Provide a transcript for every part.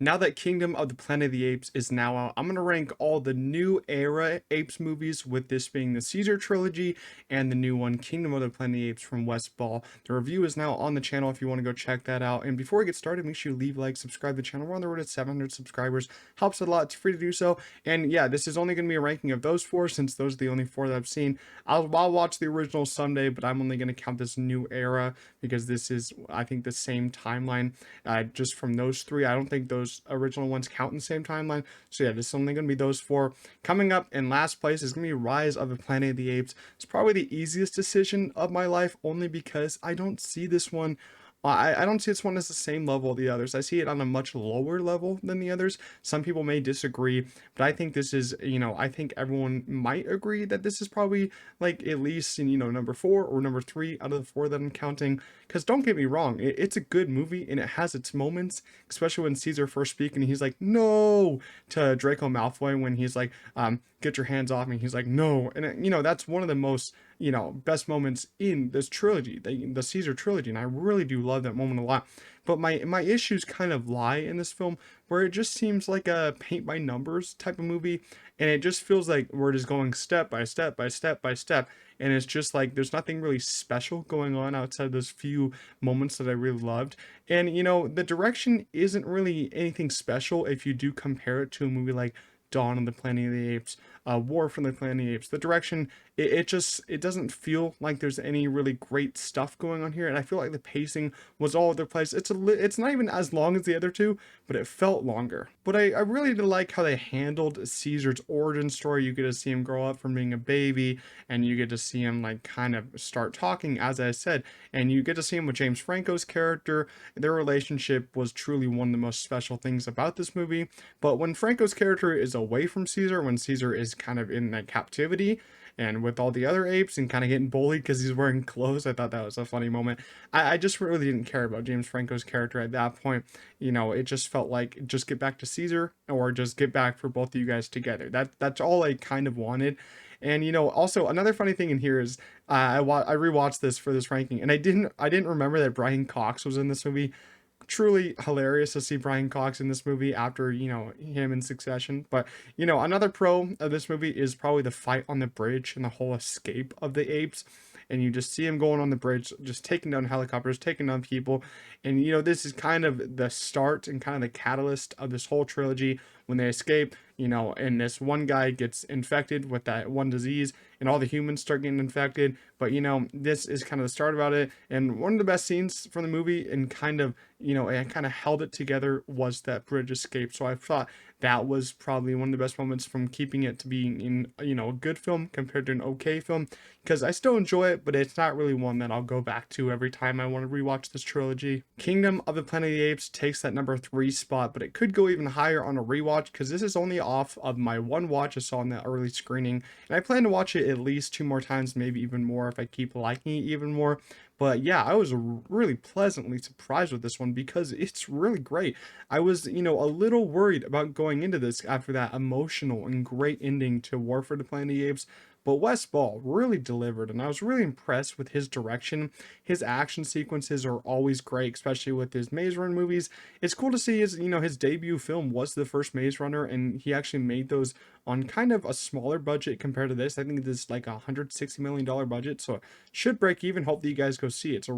Now that Kingdom of the Planet of the Apes is now out, I'm going to rank all the new era Apes movies, with this being the Caesar trilogy and the new one, Kingdom of the Planet of the Apes from West Ball. The review is now on the channel if you want to go check that out. And before we get started, make sure you leave a like, subscribe to the channel. We're on the road to 700 subscribers. Helps a lot. It's free to do so. And yeah, this is only going to be a ranking of those four, since those are the only four that I've seen. I'll watch the original someday, but I'm only going to count this new era because this is, I think, the same timeline just from those three. I don't think those original ones count in the same timeline. So yeah, this is only going to be those four. Coming up in last place is going to be Rise of the Planet of the Apes. It's probably the easiest decision of my life, only because I don't see this one. I don't see this one as the same level of the others. I see it on a much lower level than the others. Some people may disagree, but I think this is, I think everyone might agree that this is probably like at least in, number four or number three out of the four that I'm counting. Because don't get me wrong, it's a good movie and it has its moments, especially when Caesar first speaks and he's like, no, to Draco Malfoy when he's like, get your hands off me. He's like, no. And, that's one of the most, best moments in this trilogy, the Caesar trilogy. And I really do love that moment a lot. But my issues kind of lie in this film, where it just seems like a paint by numbers type of movie. And it just feels like we're just going step by step by step by step. And it's just like there's nothing really special going on outside those few moments that I really loved. And, the direction isn't really anything special if you do compare it to a movie like Dawn of the Planet of the Apes, War from the Planet of the Apes. The direction, it doesn't feel like there's any really great stuff going on here, and I feel like the pacing was all over the place. It's not even as long as the other two, but it felt longer. But I really did like how they handled Caesar's origin story. You get to see him grow up from being a baby, and you get to see him like kind of start talking, as I said, and you get to see him with James Franco's character. Their relationship was truly one of the most special things about this movie. But when Franco's character is away from Caesar, when Caesar is kind of in that captivity and with all the other apes and kind of getting bullied because he's wearing clothes, I thought that was a funny moment. I just really didn't care about James Franco's character at that point. It just felt like, just get back to Caesar, or just get back for both of you guys together. That's all I kind of wanted. And also another funny thing in here is I rewatched this for this ranking, and I didn't remember that Brian Cox was in this movie. Truly hilarious to see Brian Cox in this movie after, him in Succession. But, another pro of this movie is probably the fight on the bridge and the whole escape of the apes. And you just see him going on the bridge, just taking down helicopters, taking down people. And, this is kind of the start and kind of the catalyst of this whole trilogy when they escape, and this one guy gets infected with that one disease and all the humans start getting infected. But, this is kind of the start about it. And one of the best scenes from the movie, and kind of, and kind of held it together, was that bridge escape. So I thought that was probably one of the best moments from keeping it to being in, a good film compared to an okay film, because I still enjoy it, but it's not really one that I'll go back to every time I want to rewatch this trilogy. Kingdom of the Planet of the Apes takes that number 3 spot, but it could go even higher on a rewatch, because this is only off of my one watch I saw in the early screening, and I plan to watch it at least 2 more times, maybe even more if I keep liking it even more. But yeah, I was really pleasantly surprised with this one because it's really great. I was, a little worried about going into this after that emotional and great ending to War for the Planet of the Apes. But Wes Ball really delivered, and I was really impressed with his direction. His action sequences are always great, especially with his Maze Runner movies. It's cool to see his debut film was the first Maze Runner, and he actually made those on kind of a smaller budget compared to this. I think this is like $160 million budget, so it should break even. Hopefully you guys go see it.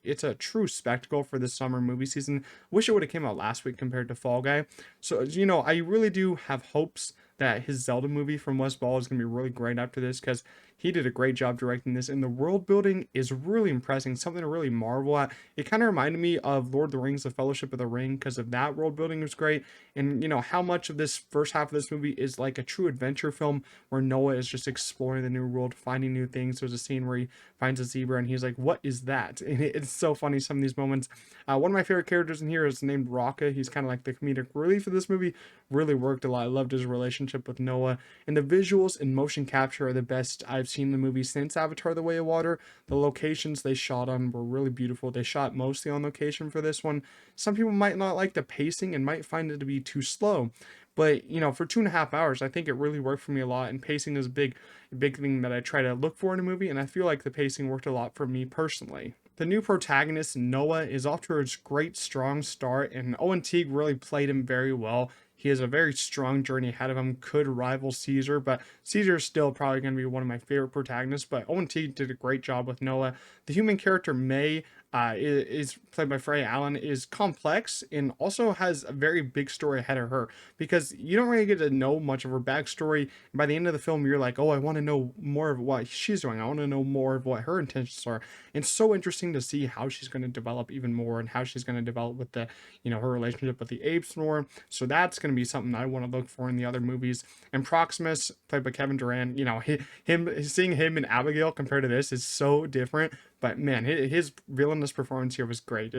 It's a true spectacle for this summer movie season. Wish it would have came out last week compared to Fall Guy. So, I really do have hopes that his Zelda movie from West Ball is going to be really great after this, because he did a great job directing this, and the world building is really impressive, something to really marvel at. It kind of reminded me of Lord of the Rings, The Fellowship of the Ring, because of that world building was great. And how much of this first half of this movie is like a true adventure film where Noah is just exploring the new world, finding new things. There's a scene where he finds a zebra and he's like, what is that? And it's so funny, some of these moments. One of my favorite characters in here is named Rocka. He's kind of like the comedic relief of this movie. Really worked a lot. I loved his relationship with Noah, and the visuals and motion capture are the best I've seen in the movie since Avatar: The Way of Water. The locations they shot on were really beautiful. They shot mostly on location for this one. Some people might not like the pacing and might find it to be too slow, but for 2.5 hours, I think it really worked for me a lot. And pacing is a big thing that I try to look for in a movie, and I feel like the pacing worked a lot for me personally. The new protagonist, Noah, is off to a great, strong start, and Owen Teague really played him very well. He has a very strong journey ahead of him, could rival Caesar, but Caesar is still probably going to be one of my favorite protagonists. But Owen Teague did a great job with Noah. The human character, May, is played by Freya Allen, is complex and also has a very big story ahead of her because you don't really get to know much of her backstory. By the end of the film, you're like, oh, I want to know more of what she's doing. I want to know more of what her intentions are. It's so interesting to see how she's going to develop even more and how she's going to develop with the, her relationship with the apes more. So that's going to be something I want to look for in the other movies. And Proximus, played by Kevin Durant, seeing him and Abigail compared to this is so different. But man, his villainous performance here was great.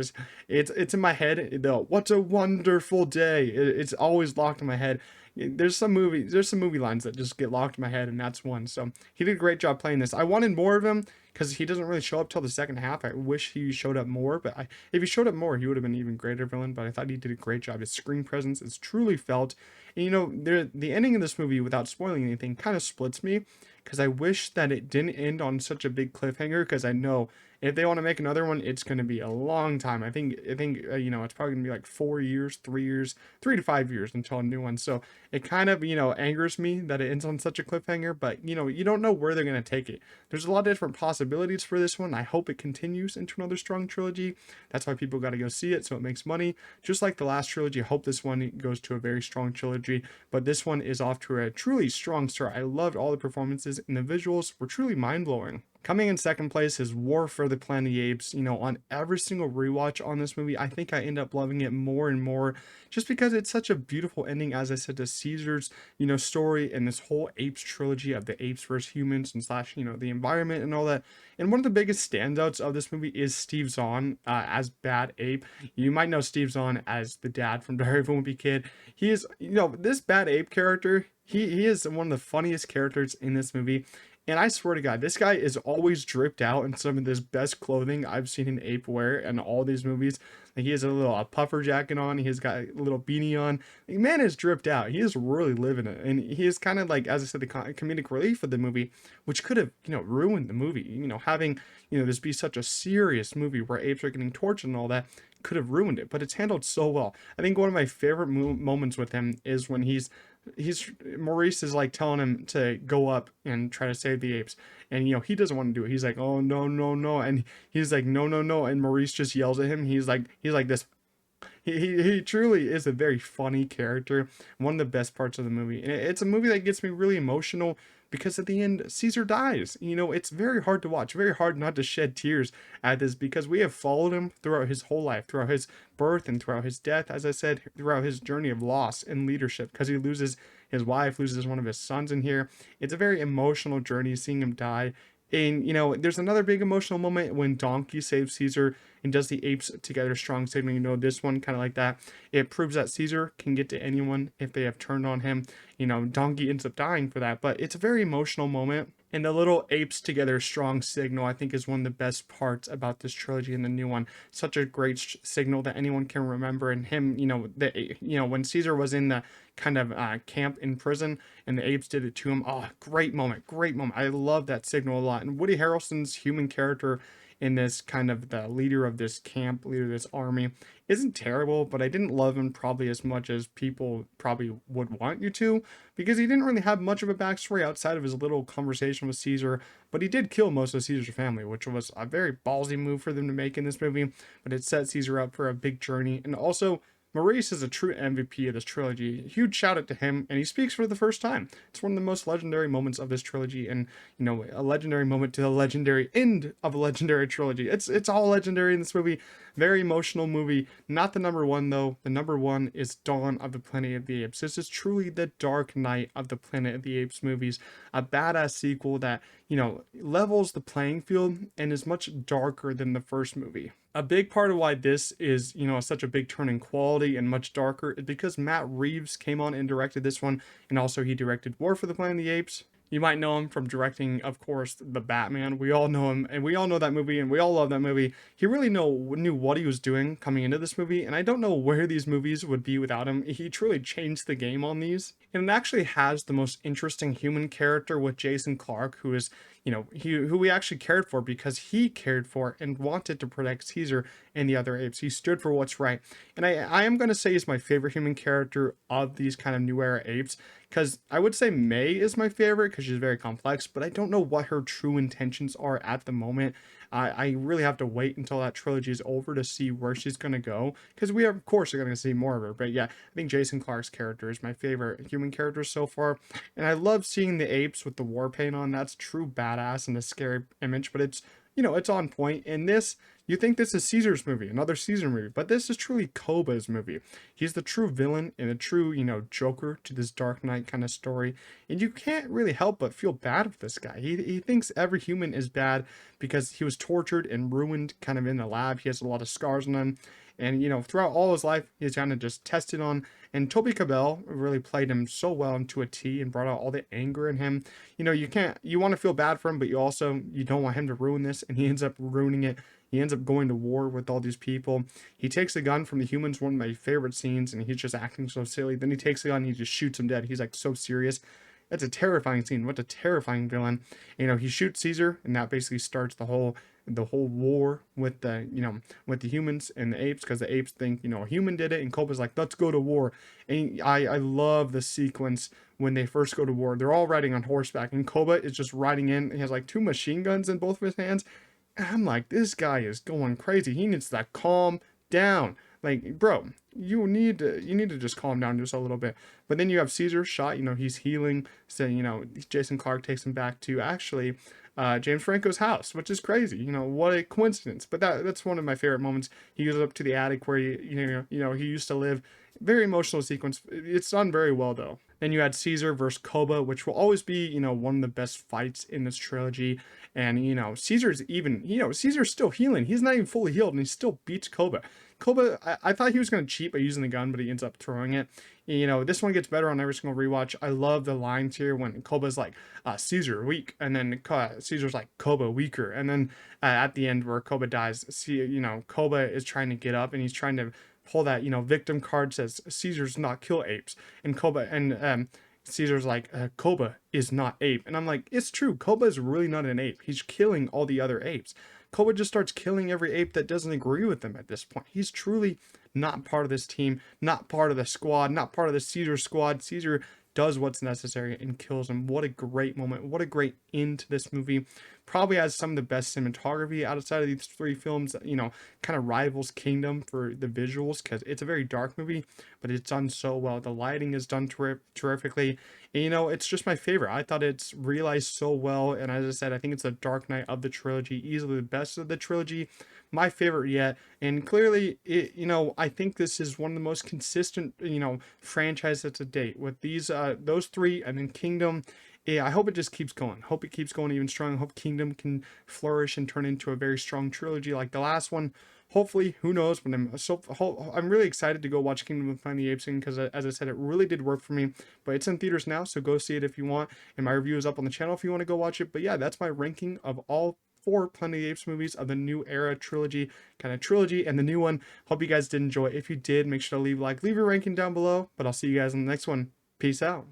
It's in my head though. What a wonderful day! It's always locked in my head. There's some movie lines that just get locked in my head, and that's one. So he did a great job playing this. I wanted more of him because he doesn't really show up till the second half. I wish he showed up more, but if he showed up more, he would have been an even greater villain. But I thought he did a great job. His screen presence is truly felt. And, the ending of this movie, without spoiling anything, kind of splits me because I wish that it didn't end on such a big cliffhanger because I know if they want to make another one, it's going to be a long time. I think it's probably going to be like 4 years, 3 years, 3 to 5 years until a new one. So it kind of, angers me that it ends on such a cliffhanger, but you don't know where they're going to take it. There's a lot of different possibilities for this one. I hope it continues into another strong trilogy. That's why people got to go see it, so it makes money. Just like the last trilogy, I hope this one goes to a very strong trilogy, but this one is off to a truly strong start. I loved all the performances, and the visuals were truly mind-blowing. Coming in second place is War for the Planet of the Apes. On every single rewatch on this movie, I think I end up loving it more and more just because it's such a beautiful ending, as I said, to Caesar's, story and this whole Apes trilogy of the apes versus humans and slash, the environment and all that. And one of the biggest standouts of this movie is Steve Zahn as Bad Ape. You might know Steve Zahn as the dad from Diary of a Wimpy Kid. He is, this Bad Ape character, he is one of the funniest characters in this movie. And I swear to God, this guy is always dripped out in some of this best clothing I've seen an ape wear in all these movies. Like he has a puffer jacket on. He's got a little beanie on. The man is dripped out. He is really living it. And he is kind of like, as I said, the comedic relief of the movie, which could have, ruined the movie. Having, this be such a serious movie where apes are getting tortured and all that could have ruined it. But it's handled so well. I think one of my favorite moments with him is when Maurice is like telling him to go up and try to save the apes, and he doesn't want to do it. He's like, oh no no no, and he's like, no no no, and Maurice just yells at him. He's like this. He truly is a very funny character, one of the best parts of the movie. And it's a movie that gets me really emotional because at the end Caesar dies. It's very hard to watch, very hard not to shed tears at this because we have followed him throughout his whole life, throughout his birth and throughout his death, as I said, throughout his journey of loss and leadership, because he loses his wife, loses one of his sons in here. It's a very emotional journey seeing him die. And, there's another big emotional moment when Donkey saves Caesar and does the apes together strong statement. This one kind of like that. It proves that Caesar can get to anyone if they have turned on him. Donkey ends up dying for that, but it's a very emotional moment. And the little apes together strong signal, I think, is one of the best parts about this trilogy and the new one. Such a great signal that anyone can remember. And him, when Caesar was in the kind of camp in prison and the apes did it to him. Oh, great moment, great moment. I love that signal a lot. And Woody Harrelson's human character in this kind of the leader of this camp, leader of this army, isn't terrible, but I didn't love him probably as much as people probably would want you to, because he didn't really have much of a backstory outside of his little conversation with Caesar, but he did kill most of Caesar's family, which was a very ballsy move for them to make in this movie, but it set Caesar up for a big journey. And also, Maurice is a true MVP of this trilogy. Huge shout out to him, and he speaks for the first time. It's one of the most legendary moments of this trilogy, and a legendary moment to the legendary end of a legendary trilogy. It's all legendary in this movie. Very emotional movie. Not the number one though. The number one is Dawn of the Planet of the Apes. This is truly the Dark Knight of the Planet of the Apes movies. A badass sequel that levels the playing field and is much darker than the first movie. A big part of why this is, such a big turn in quality and much darker is because Matt Reeves came on and directed this one, and also he directed War for the Planet of the Apes. You might know him from directing, of course, The Batman. We all know him, and we all know that movie, and we all love that movie. He really knew what he was doing coming into this movie, and I don't know where these movies would be without him. He truly changed the game on these. And it actually has the most interesting human character with Jason Clarke, who is, who we actually cared for because he cared for and wanted to protect Caesar and the other apes. He stood for what's right. And I am going to say he's my favorite human character of these kind of new era apes, because I would say May is my favorite because she's very complex, but I don't know what her true intentions are at the moment. I really have to wait until that trilogy is over to see where she's going to go, because we are, of course, are going to see more of her. But yeah, I think Jason Clarke's character is my favorite human character so far. And I love seeing the apes with the war paint on. That's true badass and a scary image, but it's on point. In this, you think this is Caesar's movie, another Caesar movie, but this is truly Koba's movie. He's the true villain and a true, Joker to this Dark Knight kind of story. And you can't really help but feel bad for this guy. He thinks every human is bad because he was tortured and ruined kind of in the lab. He has a lot of scars on him. And, throughout all his life, he's kind of just tested on. And Toby Cabell really played him so well into a T and brought out all the anger in him. You want to feel bad for him, but you don't want him to ruin this. And he ends up ruining it. He ends up going to war with all these people. He takes the gun from the humans, one of my favorite scenes, and he's just acting so silly. Then he takes the gun and he just shoots him dead. He's like so serious. That's a terrifying scene. What a terrifying villain. He shoots Caesar, and that basically starts the whole war with the humans and the apes, because the apes think a human did it, and Koba's like, let's go to war. And I love the sequence when they first go to war. They're all riding on horseback, and Koba is just riding in. He has like two machine guns in both of his hands. And I'm like, this guy is going crazy. He needs to calm down. Like, bro, you need to just calm down just a little bit. But then you have Caesar shot, he's healing. So, Jason Clarke takes him back to actually James Franco's house, which is crazy. What a coincidence. But that's one of my favorite moments. He goes up to the attic where he used to live. Very emotional sequence. It's done very well though. Then you had Caesar versus Koba, which will always be, one of the best fights in this trilogy. And, Caesar's still healing. He's not even fully healed, and he still beats Koba. I thought he was going to cheat by using the gun, but he ends up throwing it. This one gets better on every single rewatch. I love the lines here when Koba's like, Caesar weak, and then Caesar's like, Koba weaker. And then at the end where Koba dies, Koba is trying to get up, and he's trying to pull that, victim card, says Caesar's not kill apes. And Caesar's like, Koba is not ape. And I'm like, it's true. Koba is really not an ape. He's killing all the other apes. Koba just starts killing every ape that doesn't agree with him at this point. He's truly not part of this team, not part of the squad, not part of the Caesar squad. Caesar does what's necessary and kills him. What a great moment. What a great end to this movie. Probably has some of the best cinematography outside of these three films, kind of rivals Kingdom for the visuals, because it's a very dark movie, but it's done so well. The lighting is done terrifically. And, it's just my favorite. I thought it's realized so well. And as I said, I think it's the Dark Knight of the trilogy, easily the best of the trilogy, my favorite yet. And clearly, I think this is one of the most consistent, franchises to date with those three, and then Kingdom. Yeah, I hope it just keeps going. Hope it keeps going even stronger. Hope Kingdom can flourish and turn into a very strong trilogy like the last one. Hopefully, who knows? But I'm really excited to go watch Kingdom of Planet of the Apes because, as I said, it really did work for me. But it's in theaters now, so go see it if you want. And my review is up on the channel if you want to go watch it. But yeah, that's my ranking of all 4 Planet of the Apes movies of the new era trilogy, and the new one. Hope you guys did enjoy. If you did, make sure to leave a like, leave your ranking down below. But I'll see you guys in the next one. Peace out.